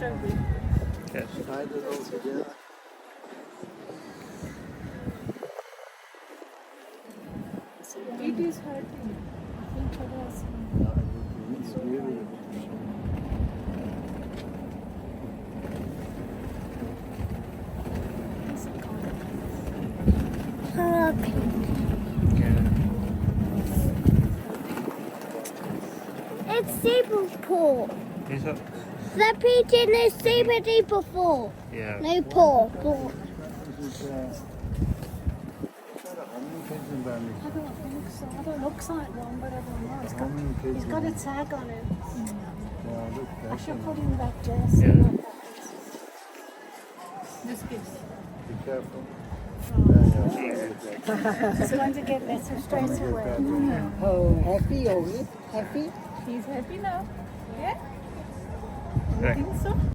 disturbing. Yes. Tie it all together. It is hurting. I think it was. It's really It's super poor. Is it? The pigeon is super full. Yeah. No poor. I don't looks like one, but I don't know. How many kids? He's got a tag on it. Yeah, look, I that's should a- put him back there. See Yeah. what happens. This gives. Be careful. He's going to get better straight away. Oh, happy, are we? Happy? He's happy now. Yeah? Yeah. I think so.